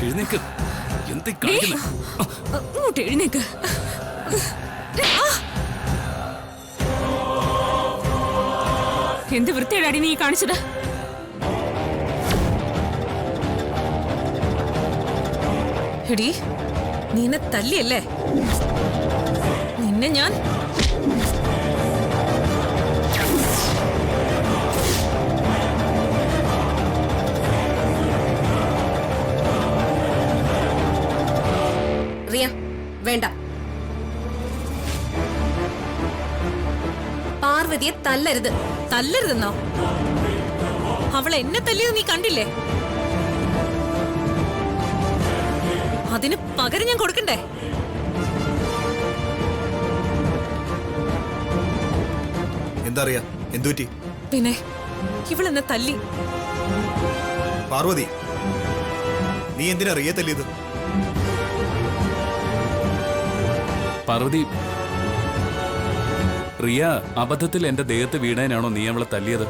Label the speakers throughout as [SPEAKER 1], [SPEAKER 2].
[SPEAKER 1] എഴുന്നേക്ക്. എന്ത് കാണിക്കുന്നെ?
[SPEAKER 2] ഇങ്ങോട്ട് എഴുന്നേക്ക്. എന്ത് വൃത്തിയേടാടി നീ കാണിച്ചത്? എടി നീ എന്നെ തല്ലിയല്ലേ? നിന്നെ ഞാൻ
[SPEAKER 3] റിയ വേണ്ട. പാർവതിയെ തല്ലരുത്.
[SPEAKER 2] തല്ലരുതെന്നോ? അവൾ എന്നെ തല്ലിയത് നീ കണ്ടില്ലേ? അതിന് പകരം ഞാൻ കൊടുക്കണ്ടേ?
[SPEAKER 4] എന്താ അറിയാ? എന്തുപറ്റി?
[SPEAKER 2] പിന്നെ ഇവളെന്നെ തല്ലി.
[SPEAKER 4] പാർവതി, നീ എന്തിനാ റിയെ തല്ലിയത്?
[SPEAKER 1] പാർവതി, റിയ അബദ്ധത്തിൽ എന്റെ ദേഹത്ത് വീണാനാണോ നീ അവളെ തല്ലിയത്?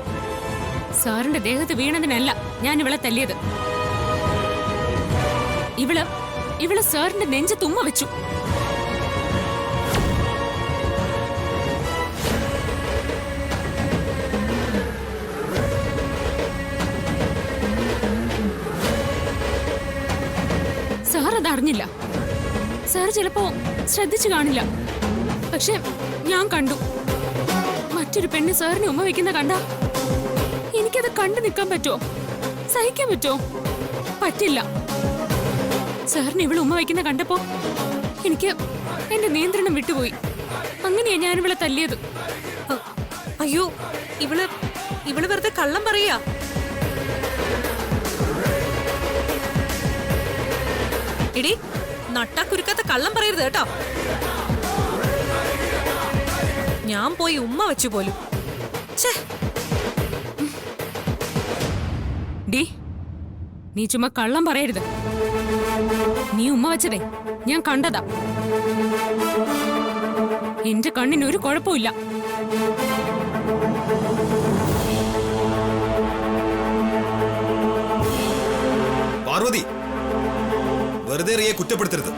[SPEAKER 2] സാറിന്റെ ദേഹത്ത് വീണതിനല്ല ഞാൻ ഇവളെ തല്ലിയത്. ഇവള് സാറിന്റെ നെഞ്ച് തുമ്മ വെച്ചു. സാർ അതറിഞ്ഞില്ല. സാർ ചിലപ്പോ ശ്രദ്ധിച്ചു കാണില്ല. പക്ഷെ ഞാൻ കണ്ടു. മറ്റൊരു പെണ്ണ് സാറിനെ ഉമ്മ വെക്കുന്ന കണ്ട എനിക്കത് കണ്ടു നിൽക്കാൻ പറ്റുമോ? സഹിക്കാൻ പറ്റുമോ? പറ്റില്ല. സാറിന് ഇവള് ഉമ്മ വയ്ക്കുന്ന കണ്ടപ്പോ എനിക്ക് എന്റെ നിയന്ത്രണം വിട്ടുപോയി. അങ്ങനെയാ ഞാൻ ഇവളെ തല്ലിയത്. അയ്യോ, ഇവള് വെറുതെ കള്ളം പറയാ. എടി, നട്ടാ കുരുക്കാത്ത കള്ളം പറയരുത് കേട്ടോ. ഞാൻ പോയി ഉമ്മ വെച്ചു പോലും. ഡി, നീ ചുമ്മാ കള്ളം പറയരുത്. നീ ഉമ്മ വെച്ചതേ ഞാൻ കണ്ടതാ. എന്റെ കണ്ണിന് ഒരു കുഴപ്പമില്ല.
[SPEAKER 4] പാർവതി, വെറുതെ റിയെ കുറ്റപ്പെടുത്തരുത്.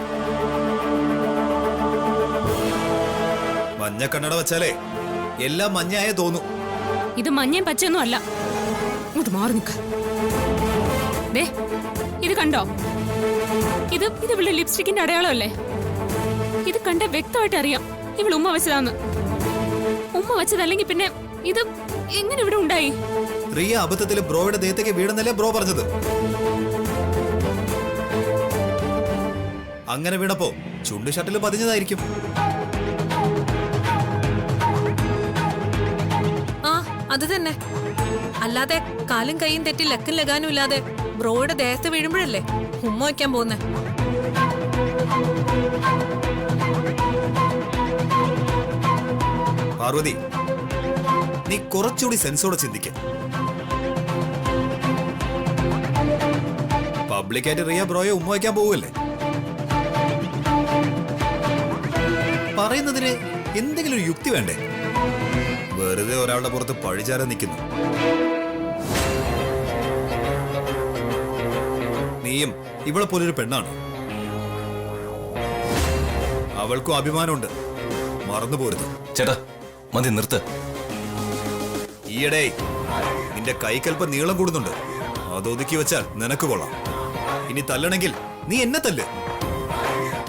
[SPEAKER 4] മഞ്ഞ കണ്ണട വെച്ചാലേ എല്ലാം മഞ്ഞായേ തോന്നു.
[SPEAKER 2] ഇത് മഞ്ഞയും പച്ചയൊന്നും അല്ല. ഇത് മാറി നിക്ക. ഇത് കണ്ടോ? ഇത് ഇവളുടെ ലിപ്സ്റ്റിക്കിന്റെ അടയാളമല്ലേ? ഇത് കണ്ട വ്യക്തമായിട്ട് അറിയാം ഇവൾ ഉമ്മ വെച്ചതാന്ന്. ഉമ്മ വെച്ചതല്ലെങ്കിൽ പിന്നെ ഇത് എങ്ങനെ ഇവിടെ ഉണ്ടായി?
[SPEAKER 4] റിയ അബദ്ധത്തിൽ ബ്രോയുടെ ദേഹത്തേക്ക് വീണെന്നല്ലേ ബ്രോ പറഞ്ഞത്? അങ്ങനെ വീണപ്പോ ചുണ്ട് ഷട്ടിൽ പതിഞ്ഞതായിരിക്കും.
[SPEAKER 2] ആ, അത് തന്നെ. അല്ലാതെ കാലും കൈയും തെറ്റി ലക്കും ലഗാനും ഇല്ലാതെ ബ്രോയുടെ ദേഹത്ത് വീഴുമ്പോഴല്ലേ ഉമ്മ വയ്ക്കാൻ പോകുന്നേ.
[SPEAKER 4] പാർവതി, നീ കുറച്ചുകൂടി സെൻസോടെ ചിന്തിക്ക. പബ്ലിക്കായിട്ട് റിയ ബ്രോയെ ഉമ്മ വയ്ക്കാൻ പോവുമല്ലേ? പറയുന്നതിന് എന്തെങ്കിലും ഒരു യുക്തി വേണ്ടേ? വെറുതെ ഒരാളുടെ പുറത്ത് പഴിചാരാൻ നിൽക്കുന്നു. നീയും ഇവളെ പോലൊരു പെണ്ണാണ്. അവൾക്കും അഭിമാനമുണ്ട്, മറന്നുപോരുത്.
[SPEAKER 5] ചേട്ടാ, മതി, നിർത്ത്.
[SPEAKER 4] ഈയിടെ നിന്റെ കൈക്കൽപ്പം നീളം കൂടുന്നുണ്ട്. അതൊതുക്കി വെച്ചാൽ നിനക്ക് കൊള്ളാം. ഇനി തല്ലണമെങ്കിൽ നീ എന്നെ തല്ല്.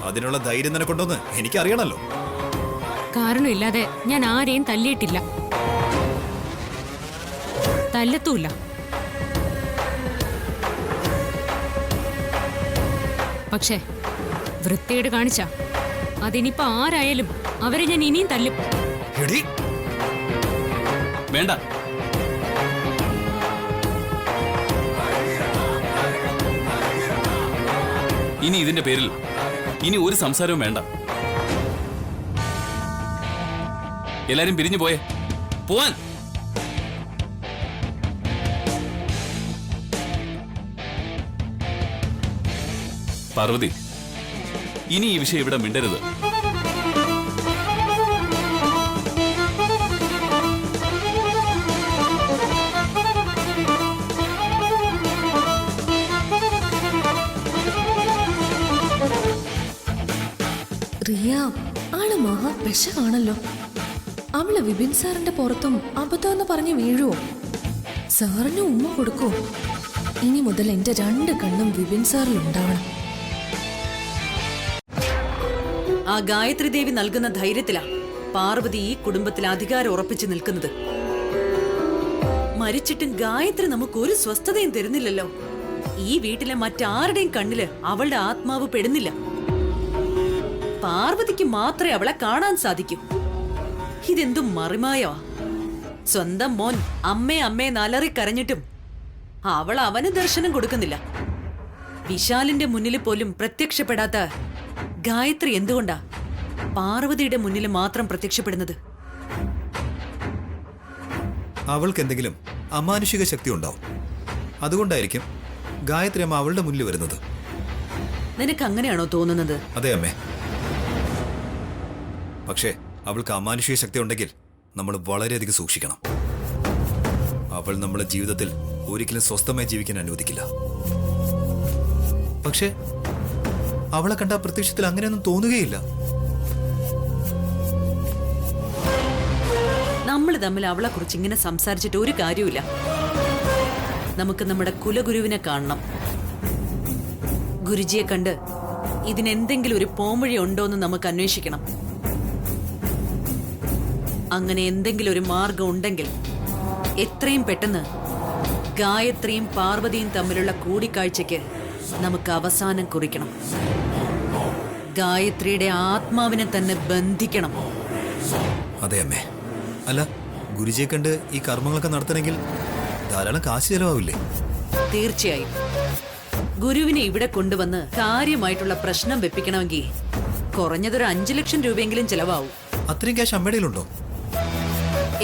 [SPEAKER 4] അതിനുള്ള ധൈര്യം നിനക്കുണ്ടോന്ന് എനിക്കറിയണല്ലോ.
[SPEAKER 2] കാരണമില്ലാതെ ഞാൻ ആരെയും തല്ലിയിട്ടില്ല, തല്ലത്തുമില്ല. പക്ഷേ വൃത്തിയേട് കാണിച്ച അതിനിപ്പോ ആരായാലും അവരെ ഞാൻ ഇനിയും തല്ലും.
[SPEAKER 1] വേണ്ട. ഇനി ഇതിന്റെ പേരിൽ ഇനി ഒരു സംസാരവും വേണ്ട. എല്ലാരും പിരിഞ്ഞു പോയേ. പോവാൻ. പാർവതി, ഇനി ഈ വിഷയം ഇവിടെ മിണ്ടരുത്.
[SPEAKER 6] വശമാണല്ലോ. അവള് വിപിൻ സാറിന്റെ പുറത്തും അബദ്ധമെന്ന് പറഞ്ഞ് വീഴുവോ? സാറിന് ഉമ്മ കൊടുക്കോ? ഇനി മുതൽ എന്റെ 2 കണ്ണും വിപിൻ സാറിൽ ഉണ്ടാവണം.
[SPEAKER 7] ആ ഗായത്രി ദേവി നൽകുന്ന ധൈര്യത്തിലാ പാർവതി ഈ കുടുംബത്തിൽ അധികാരം ഉറപ്പിച്ചു നിൽക്കുന്നത്. മരിച്ചിട്ടും ഗായത്രി നമുക്ക് ഒരു സ്വസ്ഥതയും തരുന്നില്ലല്ലോ. ഈ വീട്ടിലെ മറ്റാരുടെയും കണ്ണില് അവളുടെ ആത്മാവ് പെടുന്നില്ല. പാർവതിക്ക് മാത്രമേ അവളെ കാണാൻ സാധിക്കൂ. ഇതെന്തും മറിമായോ? സ്വന്തം മോൻ അമ്മേ നലറി കരഞ്ഞിട്ടും അവൾ അവന് ദർശനം കൊടുക്കുന്നില്ല. വിശാലിന്റെ മുന്നിൽ പോലും പ്രത്യക്ഷപ്പെടാത്ത ഗായത്രി എന്തുകൊണ്ടാ പാർവതിയുടെ മുന്നിൽ മാത്രം പ്രത്യക്ഷപ്പെടുന്നത്?
[SPEAKER 4] അവൾക്ക് എന്തെങ്കിലും അമാനുഷിക ശക്തി ഉണ്ടാവും. അതുകൊണ്ടായിരിക്കും ഗായത്രി അമ്മ അവളുടെ മുന്നിൽ വരുന്നത്.
[SPEAKER 7] നിനക്ക് അങ്ങനെയാണോ തോന്നുന്നത്?
[SPEAKER 4] അതെ അമ്മേ. പക്ഷേ അവൾക്ക് അമാനുഷിക ശക്തി ഉണ്ടെങ്കിൽ നമ്മൾ വളരെയധികം സൂക്ഷിക്കണം. അവൾ നമ്മുടെ ജീവിതത്തിൽ ഒരിക്കലും സ്വസ്ഥമായി ജീവിക്കാൻ അനുവദിക്കില്ല. പക്ഷേ അവളെ കണ്ട പ്രത്യക്ഷത്തിൽ അങ്ങനെയൊന്നും തോന്നുകയില്ല.
[SPEAKER 7] നമ്മൾ തമ്മിൽ അവളെ കുറിച്ച് ഇങ്ങനെ സംസാരിച്ചിട്ട് ഒരു കാര്യമില്ല. നമുക്ക് നമ്മുടെ കുലഗുരുവിനെ കാണണം. ഗുരുജിയെ കണ്ട് ഇതിനെന്തെങ്കിലും ഒരു പോംവഴി ഉണ്ടോന്ന് നമുക്ക് അന്വേഷിക്കണം. അങ്ങനെ എന്തെങ്കിലും ഒരു മാർഗം ഉണ്ടെങ്കിൽ എത്രയും പെട്ടെന്ന് ഗായത്രിയും പാർവതിയും തമ്മിലുള്ള കൂടിക്കാഴ്ചയ്ക്ക് നമുക്ക് അവസാനം കുറിക്കണം. ഗായത്രിയുടെ ആത്മാവിനെ തന്നെ ബന്ധിക്കണം.
[SPEAKER 4] അതെ അമ്മേ. അല്ല, ഗുരുജിയെ കണ്ട് ഈ കർമ്മങ്ങളൊക്കെ നടത്തണമെങ്കിൽ ധാരാളം കാശ് ചെലവാവില്ലേ?
[SPEAKER 7] തീർച്ചയായും. ഗുരുവിനെ ഇവിടെ കൊണ്ടുവന്ന് കാര്യമായിട്ടുള്ള പ്രശ്നം വെപ്പിക്കണമെങ്കിൽ കുറഞ്ഞതൊരു 5 ലക്ഷം രൂപയെങ്കിലും ചെലവാവും.
[SPEAKER 4] അത്രയും ക്യാഷ് അമ്മയുടെ കയ്യിലുണ്ടോ?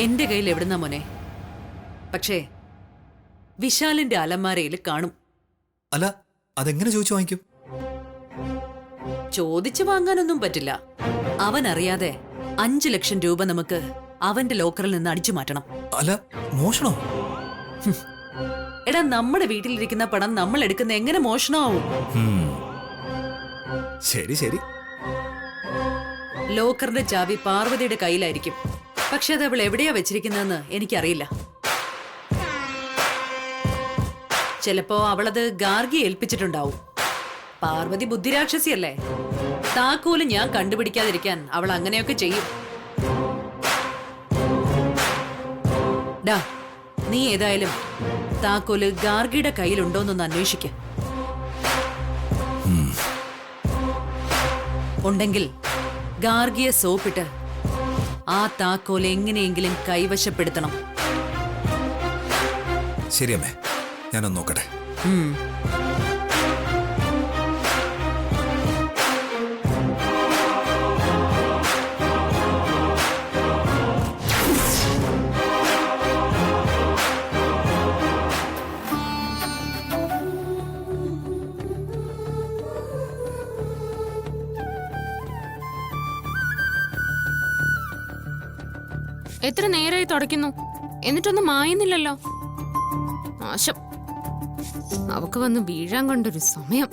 [SPEAKER 7] എന്റെ കയ്യിൽ എവിടുന്നാ മോനെ? പക്ഷേ വിശാലിന്റെ അലമാരയിൽ കാണും.
[SPEAKER 4] അല്ല, അതെങ്ങനെ ചോദിച്ചു വാങ്ങിക്കും?
[SPEAKER 7] ചോദിച്ചു വാങ്ങാനൊന്നും പറ്റില്ല. അവൻ അറിയാതെ 5 ലക്ഷം രൂപ നമുക്ക് അവന്റെ ലോക്കറിൽ നിന്ന് അടിച്ചു മാറ്റണം.
[SPEAKER 4] അല്ല, മോഷണോ?
[SPEAKER 7] എടാ, നമ്മുടെ വീട്ടിലിരിക്കുന്ന പണം നമ്മൾ എടുക്കുന്ന എങ്ങനെ മോഷണമാവും?
[SPEAKER 4] ശരി ശരി.
[SPEAKER 7] ലോക്കറിന്റെ ചാവി പാർവതിയുടെ കയ്യിലായിരിക്കും. പക്ഷെ അത് അവൾ എവിടെയാ വെച്ചിരിക്കുന്നതെന്ന് എനിക്കറിയില്ല. ചിലപ്പോ അവളത് ഗാർഗി ഏൽപ്പിച്ചിട്ടുണ്ടാവും. പാർവതി ബുദ്ധിരാക്ഷസിയല്ലേ? താക്കോല് ഞാൻ കണ്ടുപിടിക്കാതിരിക്കാൻ അവൾ അങ്ങനെയൊക്കെ ചെയ്യും. ഡാ, നീ ഏതായാലും താക്കോല് ഗാർഗിയുടെ കയ്യിലുണ്ടോന്നൊന്ന് അന്വേഷിക്ക. ഉണ്ടെങ്കിൽ ഗാർഗിയെ സോപ്പിട്ട് ആ താക്കോൽ എങ്ങനെയെങ്കിലും കൈവശപ്പെടുത്തണം.
[SPEAKER 4] ശരി അമ്മേ, ഞാനൊന്ന് നോക്കട്ടെ.
[SPEAKER 2] എത്ര നേരമായി തുടയ്ക്കുന്നു, എന്നിട്ടൊന്നും മായുന്നില്ലല്ലോ. നാശം. അവക്ക് വന്ന് വീഴാൻ കൊണ്ടൊരു സമയം.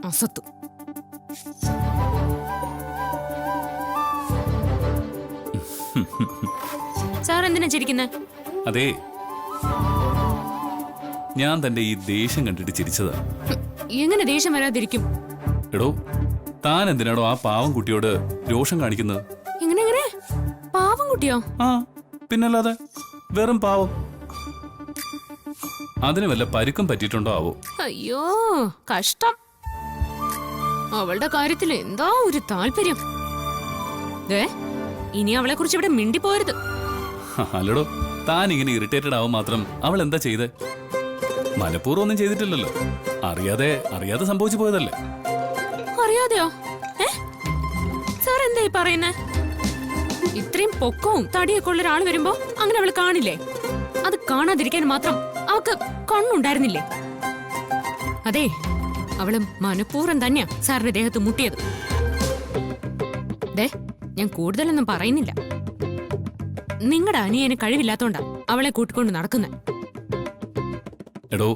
[SPEAKER 2] അസത്തു. സാർ എന്തിനാ ചിരിക്കുന്നേ?
[SPEAKER 1] അതെ, ഞാൻ തന്റെ ഈ ദേഷ്യം കണ്ടിട്ട് ചിരിച്ചതാ.
[SPEAKER 2] എങ്ങനെ ദേഷ്യം വരാതിരിക്കും?
[SPEAKER 1] എടോ, താൻ എന്തിനാടോ ആ പാവം കുട്ടിയോട് രോഷം കാണിക്കുന്നത്?
[SPEAKER 2] എങ്ങനെ പാവം കുട്ടിയോ?
[SPEAKER 1] ആ, പിന്നല്ലാതെ വെറും പാവം. അതിന് വല്ല പരുക്കം പറ്റിയിട്ടുണ്ടോ ആവോ?
[SPEAKER 2] അയ്യോ, കഷ്ടം. അവളുടെ കാര്യത്തിൽ എന്താ ഒരു താല്പര്യം. ഇനി അവളെ കുറിച്ച് ഇവിടെ മിണ്ടിപ്പോരുത്.
[SPEAKER 1] അല്ലടോ, താൻ ഇങ്ങനെ ഇറിറ്റേറ്റഡ് ആവും മാത്രം അവൾ എന്താ ചെയ്തേ? മനഃപൂർവ്വം ഒന്നും ചെയ്തിട്ടില്ലല്ലോ. അറിയാതെ സംഭവിച്ചു പോയതല്ലേ?
[SPEAKER 2] അറിയാതെയോ? സാർ എന്തായി പറയുന്നേ? ഇത്രയും പൊക്കവും തടിയൊക്കെ ഉള്ള ഒരാൾ വരുമ്പോ അങ്ങനെ അവള് കാണില്ലേ? അത് കാണാതിരിക്കാൻ മാത്രം അവക്ക് കണ്ണുണ്ടായിരുന്നില്ലേ? അതെ, അവള് മനഃപൂർവ്വം തന്നെയാ സാറിന്റെ ദേഹത്ത് മുട്ടിയത്. ഞാൻ കൂടുതലൊന്നും പറയുന്നില്ല. നിങ്ങളുടെ അനിയന് കഴിവില്ലാത്തോണ്ടാ അവളെ കൂട്ടിക്കൊണ്ട് നടക്കുന്നത്.
[SPEAKER 1] എടോ,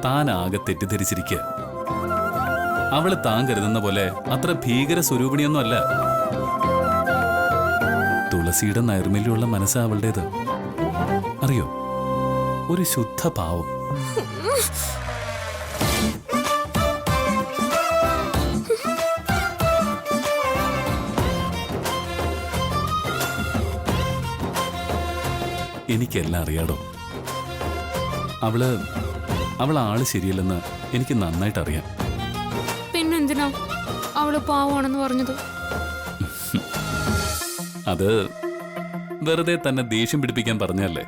[SPEAKER 1] താൻ ആകെ തെറ്റിദ്ധരിച്ചിരിക്കുക. അവള് താൻ കരുതുന്ന പോലെ അത്ര ഭീകര സ്വരൂപിണിയൊന്നും അല്ല. തുളസിയുടെ നൈർമല്യമുള്ള മനസ്സാ അവളുടേത്. അറിയോ, ഒരു ശുദ്ധ പാവം. എനിക്കെല്ലാം അറിയാടോ. അവൾ ആള് ശരിയല്ലെന്ന് എനിക്ക് നന്നായിട്ട് അറിയാം.
[SPEAKER 2] പിന്നെന്തിനാ അവള് പാവാണെന്ന് പറഞ്ഞത്?
[SPEAKER 1] അത് വെറുതെ തന്നെ ദേഷ്യം പിടിപ്പിക്കാൻ പറഞ്ഞല്ലേ.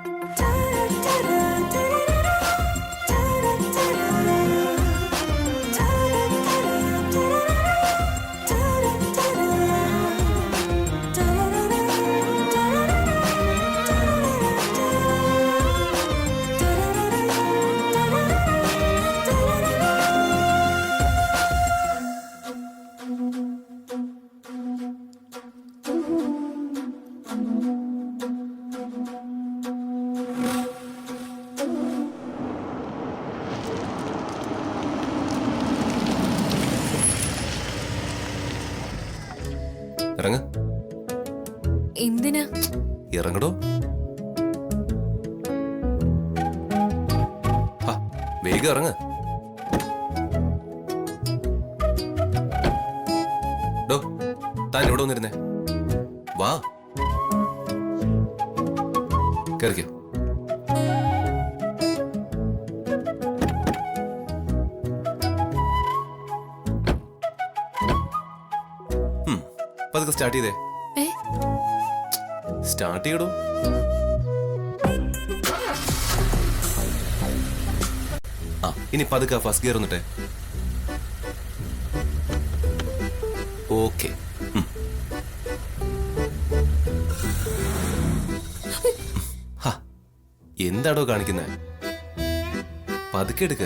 [SPEAKER 5] ഇറങ്ങ.
[SPEAKER 6] എന്തിനാ?
[SPEAKER 5] ഇറങ്ങടോ. വേഗം ഇറങ്ങ. ഡോ, താൻ ഇവിടെ വന്നിരുന്നേ. വാ, കേറിക്കോ. പതുക്കെ സ്റ്റാർട്ട് ചെയ്തേ. സ്റ്റാർട്ട് ചെയ്യടോ. ആ, ഇനി പതുക്കെ ഫസ്റ്റ് ഗിയർ ഒന്നിട്ടെ. ഓക്കെ. എന്താടോ കാണിക്കുന്നേ? പതുക്കെ എടുക്ക.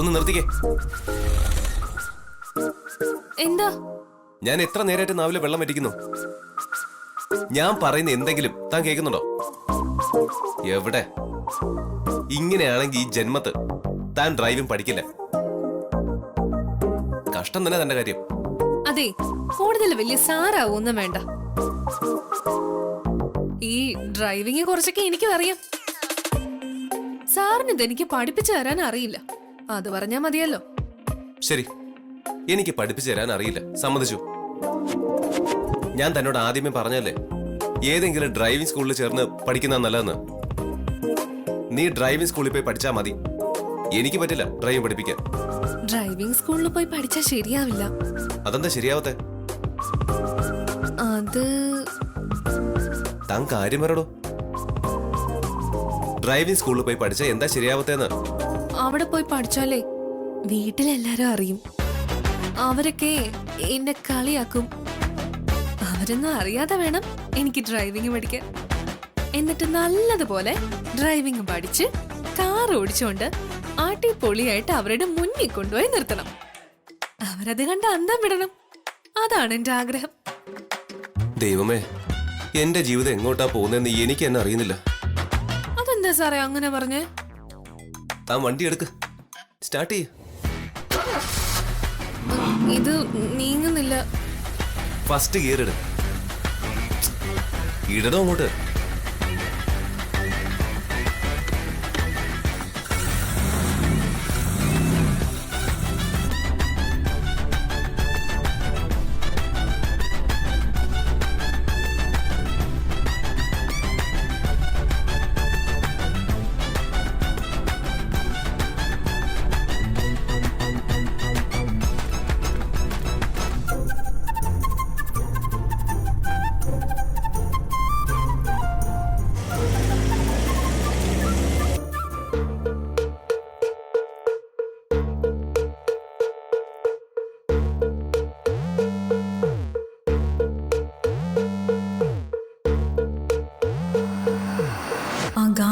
[SPEAKER 5] ഒന്ന് നിർത്തിക്കേ.
[SPEAKER 6] എന്താ?
[SPEAKER 5] ഞാൻ എത്ര നേരമായിട്ട് നാവിലെ വെള്ളം വറ്റിക്കുന്നു. ഞാൻ പറയുന്ന എന്തെങ്കിലും താൻ കേൾക്കുന്നുണ്ടോ? എവിടെ? ഇങ്ങനെയാണെങ്കിൽ ഈ ജന്മത്ത് താൻ ഡ്രൈവിംഗ് പഠിക്കില്ല. കഷ്ടം തന്നെ തന്റെ കാര്യം.
[SPEAKER 6] അതെ, കൂടുതൽ വലിയ സാറാവൊന്നും വേണ്ട. ഈ ഡ്രൈവിംഗ് കുറച്ചൊക്കെ എനിക്കും അറിയാം. സാറിന് ഇതെനിക്ക് പഠിപ്പിച്ചു തരാൻ അറിയില്ല, അത് പറഞ്ഞാ മതിയല്ലോ.
[SPEAKER 5] ശരി, എനിക്ക് പഠിപ്പിച്ചു തരാൻ അറിയില്ല, സമ്മതിച്ചു. ഞാൻ തന്നോട് ആദ്യമേ പറഞ്ഞല്ലേ ഏതെങ്കിലും ഡ്രൈവിംഗ് സ്കൂളിൽ ചേർന്ന് പഠിക്കുന്ന നല്ലതെന്ന്. നീ ഡ്രൈവിംഗ് സ്കൂളിൽ പോയി പഠിച്ചാ മതി. എനിക്ക് പറ്റില്ല ഡ്രൈവിംഗ് പഠിപ്പിക്കാൻ.
[SPEAKER 6] ഡ്രൈവിംഗ് സ്കൂളിൽ പോയി പഠിച്ചാൽ ശരിയാവില്ല.
[SPEAKER 5] അതെന്താ ശരിയാവത്തെ?
[SPEAKER 6] അത്
[SPEAKER 5] താൻ കാര്യം പറയടോ. ഡ്രൈവിംഗ് സ്കൂളിൽ പോയി പഠിച്ചാൽ എന്താ ശരിയാവത്തേന്ന്?
[SPEAKER 6] അവിടെ പോയി പഠിച്ചാലേ വീട്ടിലെല്ലാരും അറിയും. അവരൊക്കെ എന്നെ കളിയാക്കും. അവരൊന്നും അറിയാതെ വേണം എനിക്ക് ഡ്രൈവിംഗ് പഠിക്കാൻ. എന്നിട്ട് നല്ലതുപോലെ ഡ്രൈവിംഗ് പഠിച്ച് കാർ ഓടിച്ചുകൊണ്ട് അടിപൊളിയായിട്ട് അവരുടെ മുന്നിൽ കൊണ്ടുപോയി നിർത്തണം. അവരത് കണ്ട് അന്തം വിടണം. അതാണ് എന്റെ ആഗ്രഹം.
[SPEAKER 5] ദൈവമേ, എന്റെ ജീവിതം എങ്ങോട്ടാ പോകുന്നതെന്ന് എനിക്ക് തന്നെ അറിയുന്നില്ല.
[SPEAKER 6] അതെന്താ സാറേ അങ്ങനെ പറഞ്ഞേ?
[SPEAKER 5] താൻ വണ്ടി എടുക്ക്, സ്റ്റാർട്ട് ചെയ്യ.
[SPEAKER 6] ഇത് നീങ്ങുന്നില്ല.
[SPEAKER 5] ഫസ്റ്റ് ഗിയർ ഇട. ഇടണോ അങ്ങോട്ട്?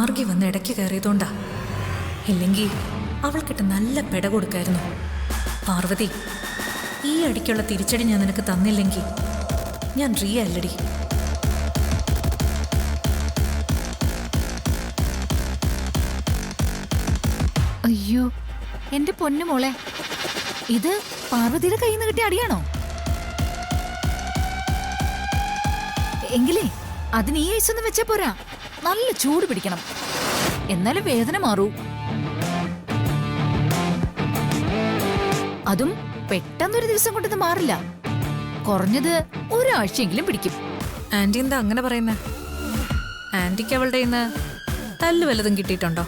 [SPEAKER 6] ഗാർഗി വന്ന് ഇടയ്ക്ക് കയറിയതുകൊണ്ടാ. ഇല്ലെങ്കിൽ അവൾക്കിട്ട് നല്ല പെട കൊടുക്കായിരുന്നു. പാർവതി, ഈ അടിക്കുള്ള തിരിച്ചടി ഞാൻ നിനക്ക് തന്നില്ലെങ്കിൽ ഞാൻ റിയ അല്ലടി.
[SPEAKER 8] അയ്യോ എന്റെ പൊന്നു മോളെ, ഇത് പാർവതിയുടെ കയ്യിൽ നിന്ന് കിട്ടിയ അടിയാണോ? എങ്കിലേ അതിന് ഈ ഐസൊന്നും വെച്ചാ പോരാ, നല്ല ചൂട് പിടിക്കണം, എന്നാലും വേദന മാറൂ. അതും പെട്ടെന്നൊരു ദിവസം കൊണ്ടത് മാറില്ല, കുറഞ്ഞത് ഒരാഴ്ചയെങ്കിലും പിടിക്കും.
[SPEAKER 6] ആന്റി എന്താ അങ്ങനെ പറയുന്നേ? ആന്റിക്ക് അവളുടെ ഇന്ന് തല്ല് വല്ലതും കിട്ടിയിട്ടുണ്ടോ?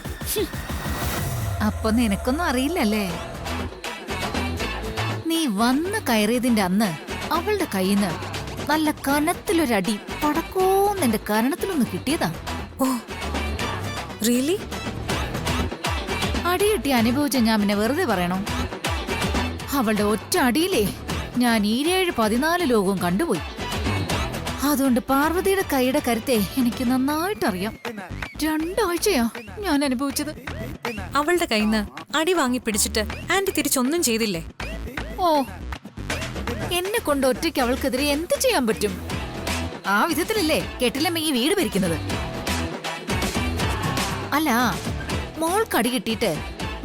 [SPEAKER 8] അപ്പൊ നിനക്കൊന്നും അറിയില്ലല്ലേ? നീ വന്ന് കയറിയതിന്റെ അന്ന് അവളുടെ കയ്യിന്ന് നല്ല കനത്തിലൊരടി പടക്കോന്ന് എന്റെ കരണത്തിലൊന്ന് കിട്ടിയതാ.
[SPEAKER 6] Oh really?
[SPEAKER 8] അടി കിട്ടി അനുഭവിച്ച ഞാൻ പിന്നെ വെറുതെ പറയണോ? അവളുടെ ഒറ്റ അടിയിലേ ഞാൻ 14 ലോകവും കണ്ടുപോയി. അതുകൊണ്ട് പാർവതിയുടെ കൈയുടെ കരുത്തെ എനിക്ക് നന്നായിട്ടറിയാം. 2 ആഴ്ചയാ ഞാൻ അനുഭവിച്ചത്.
[SPEAKER 6] അവളുടെ കയ്യിന്ന് അടി വാങ്ങി പിടിച്ചിട്ട് ആന്റി തിരിച്ചൊന്നും ചെയ്തില്ലേ?
[SPEAKER 8] ഓ, എന്നെ കൊണ്ട് ഒറ്റയ്ക്ക് അവൾക്കെതിരെ എന്ത് ചെയ്യാൻ പറ്റും? ആ വിധത്തിലല്ലേ കെട്ടിലമ്മ ഈ വീട് ഭരിക്കുന്നത്. അല്ല, മോൾക്ക് അടി കിട്ടിയിട്ട്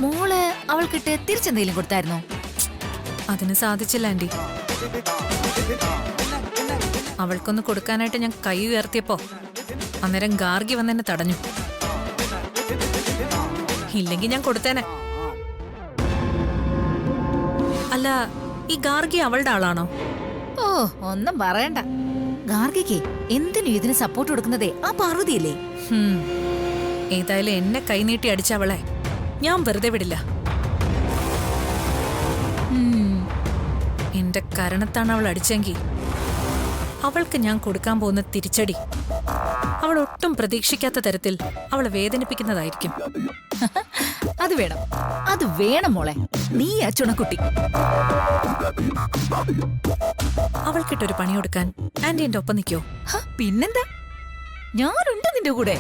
[SPEAKER 8] മോള് അവൾക്കിട്ട് തിരിച്ചെന്തെങ്കിലും കൊടുത്തായിരുന്നോ?
[SPEAKER 6] അതിന് സാധിച്ചില്ല ആന്റി. അവൾക്കൊന്ന് കൊടുക്കാനായിട്ട് ഞാൻ കൈ ഉയർത്തിയപ്പോ അന്നേരം ഗാർഗി വന്നെന്നെ തടഞ്ഞു. ഇല്ലെങ്കിൽ ഞാൻ കൊടുത്തേനെ. അല്ല, ഈ ഗാർഗി അവളുടെ ആളാണോ?
[SPEAKER 8] ഓ, ഒന്നും പറയണ്ട. ഗാർഗിക്ക് എന്തിനും ഇതിന് സപ്പോർട്ട് കൊടുക്കുന്നതേ ആ പാർവതിയല്ലേ?
[SPEAKER 6] ഏതായാലും എന്നെ കൈനീട്ടി അടിച്ച അവളെ ഞാൻ വെറുതെ വിടില്ല. എന്റെ കരണത്താണ് അവൾ അടിച്ചെങ്കിൽ അവൾക്ക് ഞാൻ കൊടുക്കാൻ പോകുന്ന തിരിച്ചടി അവൾ ഒട്ടും പ്രതീക്ഷിക്കാത്ത തരത്തിൽ അവളെ വേദനിപ്പിക്കുന്നതായിരിക്കും.
[SPEAKER 8] അത് വേണം, അത് വേണം മോളെ. നീ ആ ചുണക്കുട്ടി.
[SPEAKER 6] അവൾക്കിട്ടൊരു പണി കൊടുക്കാൻ ആന്റി എന്റെ ഒപ്പം നിൽക്കോ?
[SPEAKER 8] പിന്നെന്താ, ഞാനുണ്ട് നിന്റെ കൂടെ.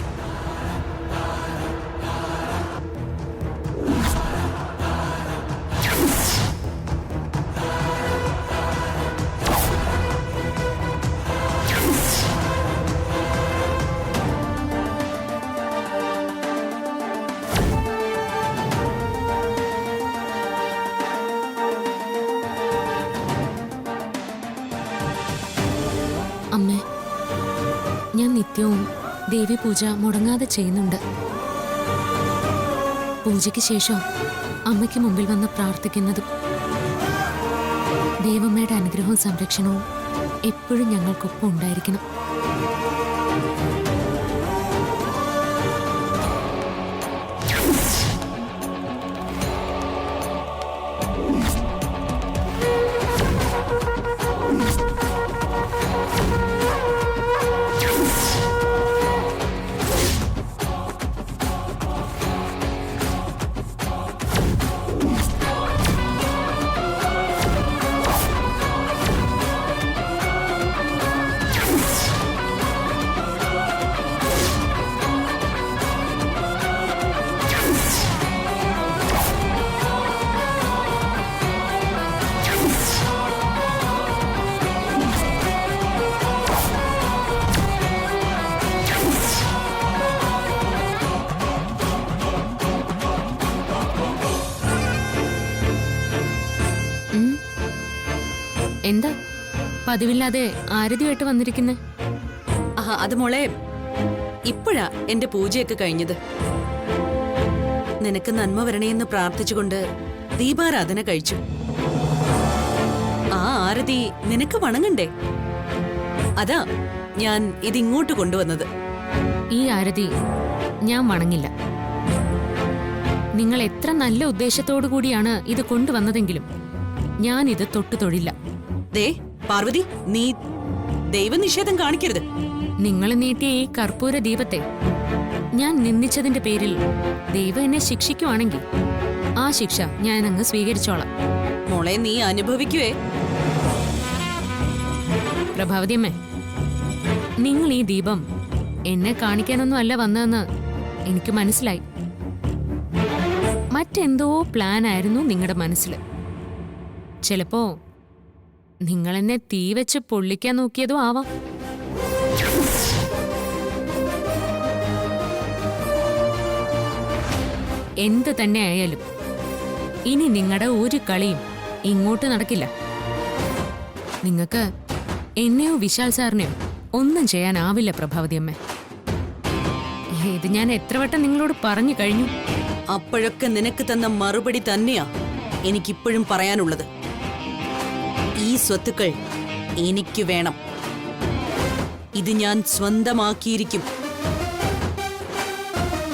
[SPEAKER 2] അമ്മേ, ഞാൻ നിത്യവും ദേവി പൂജ മുടങ്ങാതെ ചെയ്യുന്നുണ്ട്. പൂജയ്ക്ക് ശേഷം അമ്മയ്ക്ക് മുമ്പിൽ വന്ന് പ്രാർത്ഥിക്കുന്നതും ദേവമ്മയുടെ അനുഗ്രഹവും സംരക്ഷണവും എപ്പോഴും ഞങ്ങൾക്കൊപ്പം ഉണ്ടായിരിക്കണം. എന്താ പതിവില്ലാതെ ആരതിയായിട്ട് വന്നിരിക്കുന്നേ?
[SPEAKER 7] അത് മോളെ, ഇപ്പോഴാ എന്റെ പൂജയൊക്കെ കഴിഞ്ഞത്. നിനക്ക് നന്മ വരണേന്ന് പ്രാർത്ഥിച്ചുകൊണ്ട് ദീപാരാധന കഴിച്ചു. ആ ആരതി നിനക്ക് വണങ്ങണ്ടേ? അതാ ഞാൻ ഇതിങ്ങോട്ട് കൊണ്ടുവന്നത്.
[SPEAKER 2] ഈ ആരതി ഞാൻ വണങ്ങില്ല. നിങ്ങൾ എത്ര നല്ല ഉദ്ദേശത്തോടു കൂടിയാണ് ഇത് കൊണ്ടുവന്നതെങ്കിലും ഞാൻ ഇത് തൊട്ടു തൊഴില്ല.
[SPEAKER 7] ദേ പാർവതി, നീ ദൈവനിഷേധം കാണിക്കരുത്.
[SPEAKER 2] നിങ്ങൾ നീട്ടിയ ഈ കർപ്പൂര ദീപത്തെ ഞാൻ നിന്ദിച്ചതിന്റെ പേരിൽ ദൈവം എന്നെ ശിക്ഷിക്കുവാണെങ്കിൽ ആ ശിക്ഷ ഞാൻ അങ്ങ് സ്വീകരിച്ചോളാം.
[SPEAKER 7] മോളെ, നീ അനുഭവിക്കുവേ.
[SPEAKER 2] പ്രഭാവതിയമ്മേ, നിങ്ങൾ ഈ ദീപം എന്നെ കാണിക്കാനൊന്നും അല്ല വന്നതെന്ന് എനിക്ക് മനസ്സിലായി. മറ്റെന്തോ പ്ലാൻ ആയിരുന്നു നിങ്ങളുടെ മനസ്സിൽ. ചിലപ്പോ നിങ്ങൾ എന്നെ തീ വെച്ച് പൊള്ളിക്കാൻ നോക്കിയതോ ആവാം. എന്ത് തന്നെ ആയാലും ഇനി നിങ്ങളുടെ ഒരു കളിയും ഇങ്ങോട്ട് നടക്കില്ല. നിങ്ങൾക്ക് എന്നെയോ വിശാൽ സാറിനെയോ ഒന്നും ചെയ്യാനാവില്ല പ്രഭാവതി അമ്മ. ഇത് ഞാൻ എത്ര വട്ടം നിങ്ങളോട് പറഞ്ഞു കഴിഞ്ഞു.
[SPEAKER 7] അപ്പോഴൊക്കെ നിനക്ക് തന്ന മറുപടി തന്നെയാ എനിക്കിപ്പോഴും പറയാനുള്ളത്. ഈ സ്വത്തുക്കൾ എനിക്ക് വേണം. ഇത് ഞാൻ സ്വന്തമാക്കിയിരിക്കും.